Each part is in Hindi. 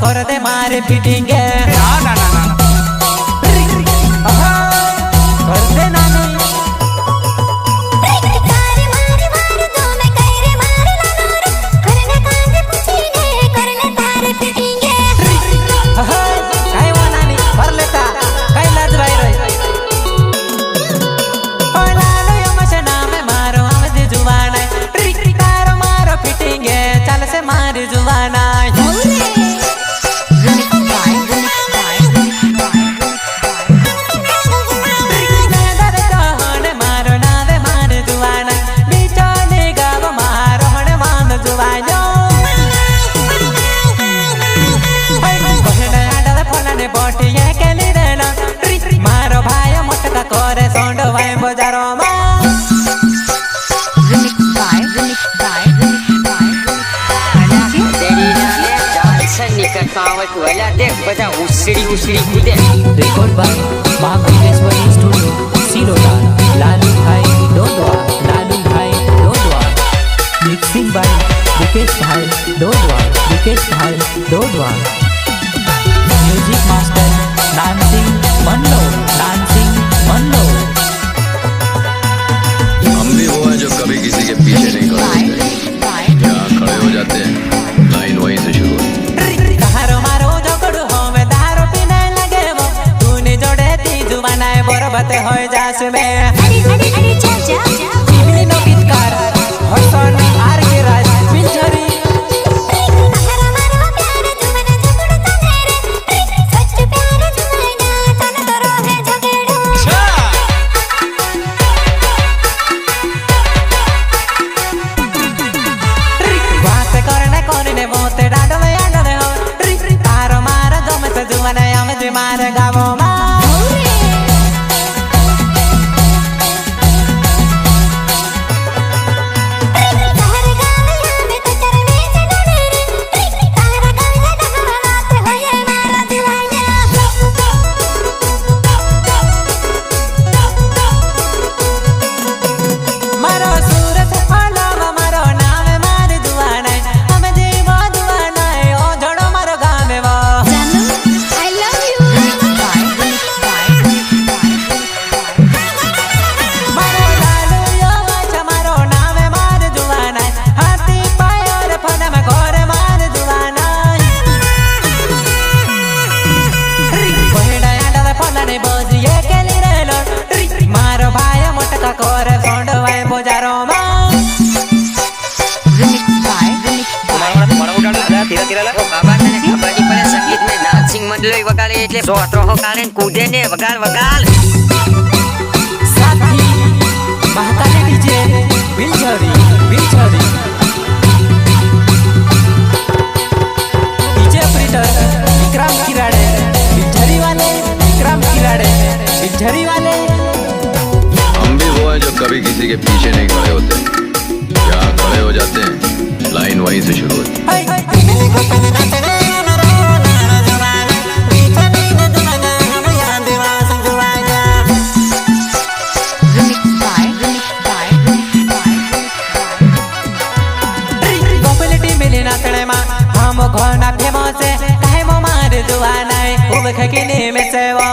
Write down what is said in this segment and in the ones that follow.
कर दे मारे फिटिंग ना ना ना ना कर दे नानी काय वो नानी कर लेता काय लाज बाई रे ओ लालो यमश नाम मारो आमदी जुवान तारो मारो फिटिंग चल से मारी जुवान मारो भाई मोटका करे सोंडो भाई बजारो वाला देख बजा उसड़ी उसड़ी कूदे record by Mahabaleshwari studio Silota Lalu भाई डोडवा मिक्सिंग बाय विकेश भाई डोडवा म्यूजिक मास्टर डांसिंग मंडो हम भी वो हैं जो कभी किसी के पीछे नहीं खड़े होते, यहाँ खड़े हो जाते हैं, लाइन वहीं से शुरू होती है। कहारो मारो झगड़ो हो में दारू पीने लगे वो तूने जोड़े ती जुबानाए बरबते हो जास में अरे चाचा इवनी नो गीतकार हसन आर के राज पिंजरी मारे गावो मारो सूरत फलावा मारो नाम मार दुआना हम जीवा दुआना ओ झड़ो मारो गावे वो मारो भाई मोटका करे सोंडो भाई बोजारो बाबा ने खबर नहीं पड़े संगीत में नाचिंग मंडली वगाड़े એટલે સોત્રો હો કારણે કૂદે ને વગાડ साथी Mahakali DJ Biljhari DJ operator Vikram Kirade Biljhari वाले हम भी वो हैं जो कभी किसी के पीछे नहीं खड़े होते, यहाँ खड़े हो जाते हैं, लाइन वहीं से शुरू होती है। हम घोना फेमस काहे मो मार दुआना उब खकिने में सेवा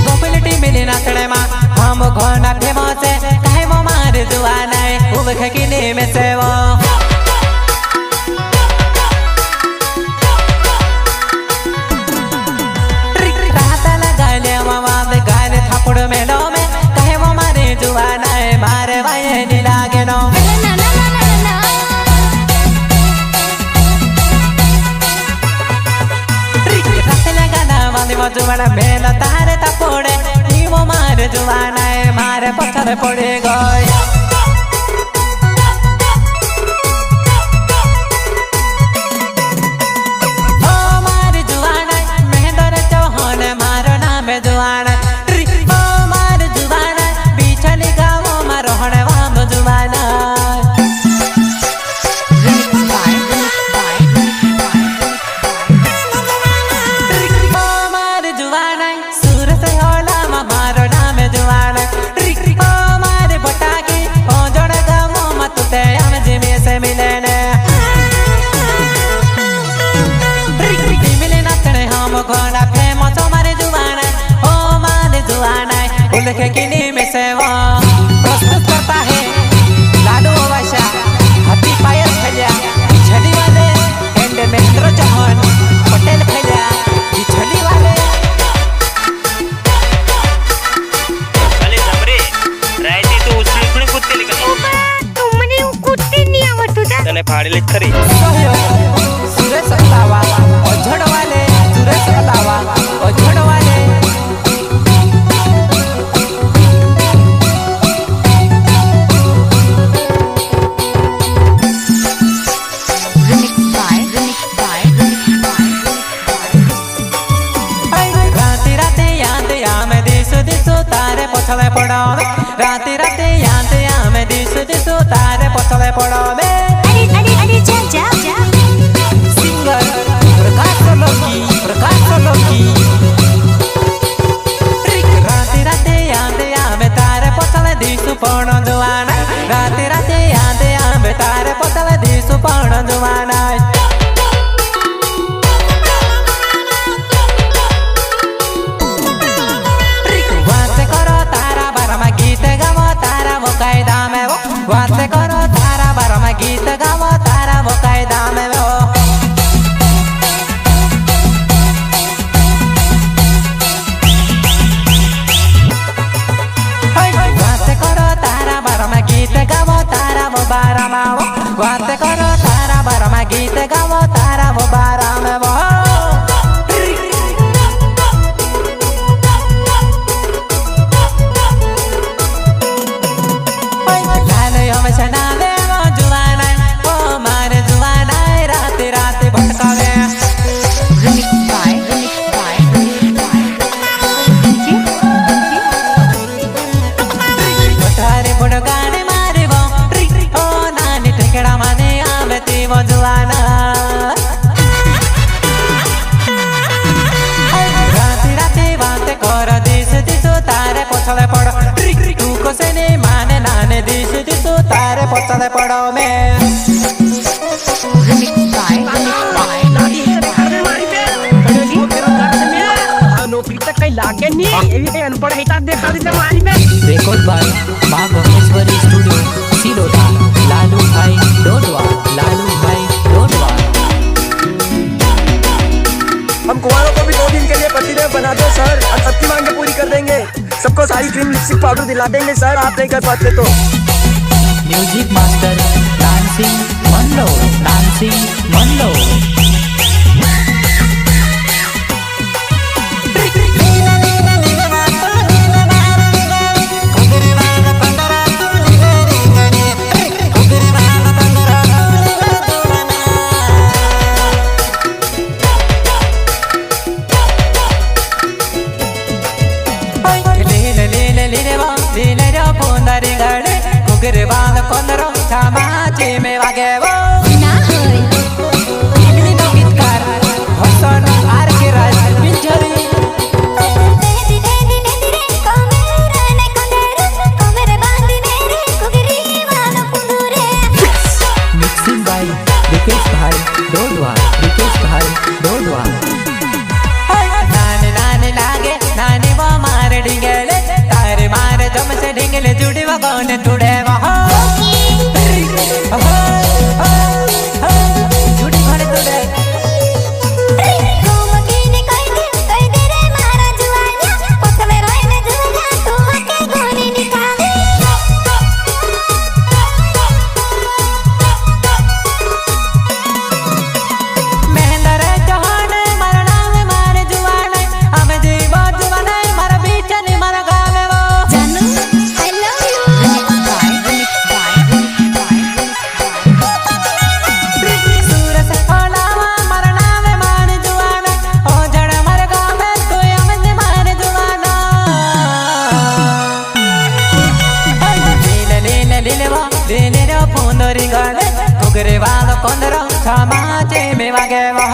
गोपलटी मिले नाचने मा हम घोना फेमस काहे मो मार दुआना उब खकिने में सेवा गाने थापड़ मेलो में कहे वो मारे जुआना है मारे भाई नी लागे नो जुआना मेला तारे तपोड़े नी वो मारे जुआना है मारे पत्थर पड़े गए सूरत होला मारो नाम जुआना मारे बटाके ले खरी सुरेश अलावा ओझड़ वाले सुरेश अलावा ओझड़ वाले राते राते याद आमे दिसो दिसो तारे पछले पड़ावे राते राते याद आमे दिसो दिसो तारे पछले पड़ावे अरे जा जा जा सिंगर प्रकाश लोकी राते राते याद आमे तारे पछले दिसो पण दुआना राते राते याद आमे तारे पछले दिसो पण दुआना वाते करो तारा बारमा गीत गावो तारा वो कायदा में वो वाते करो तारा बारमा गीत गावो तारा वो बारमा वो वाते करो तारा बारमा गीत गावो तारा वो बारा में वो पछले पड़ो में लागे नहीं अनपढ़ है देखा मारी में रिकॉर्ड बाय मां भुवनेश्वरी स्टूडियो सिलोटा लालू भाई डोडवा हम कुंवारों को भी 2 दिन के लिए पतिदेव बना दो सर और सबकी मांगे पूरी कर देंगे सबको सारी क्रीम लिपस्टिक पाउडर दिला देंगे सर आप नहीं कर पाते तो म्यूजिक मास्टर डांसिंग मंडो कुगरवाल कोंदरो समाजे में वागे वो ना होय इगली नो गीतकार हसन आर के राज पिंजरी रे कमरे ने कमरे बांधी मेरे कुगरी वाला पुंदुरे मिक्सिंग बाय रिकेश भाई डोडवा नाने लागे नाने वो मार डिंगले तारे मार जम से डिंगले जुड़ी वो कौन टुड़े कुगरवाल कोंदरो समाजे में वागे वो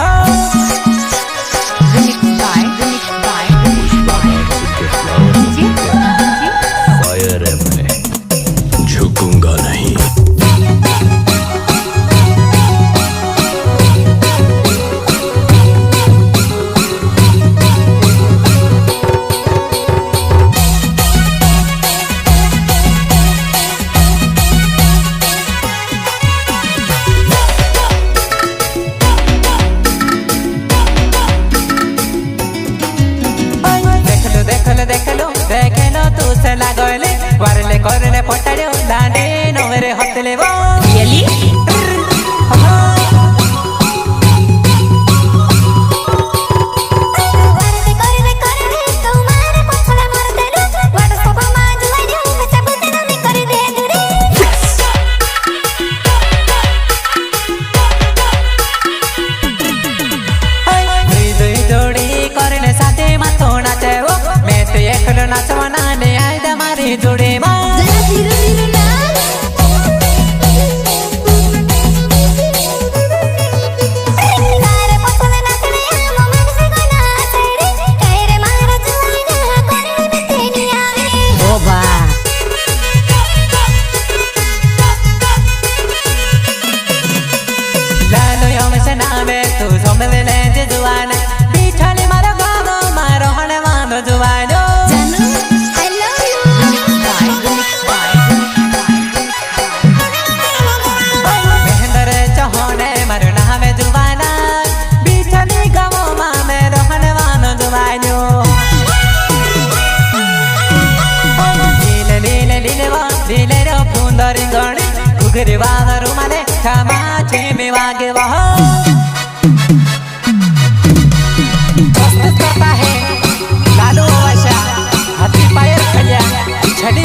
फायर है मैं झुकूंगा नहीं देखलो तू से लागले वारले करले पटाड़े दांडे नोरे हतले वो रियली घुगरी वांग रुमाले क्षमा में वागे वह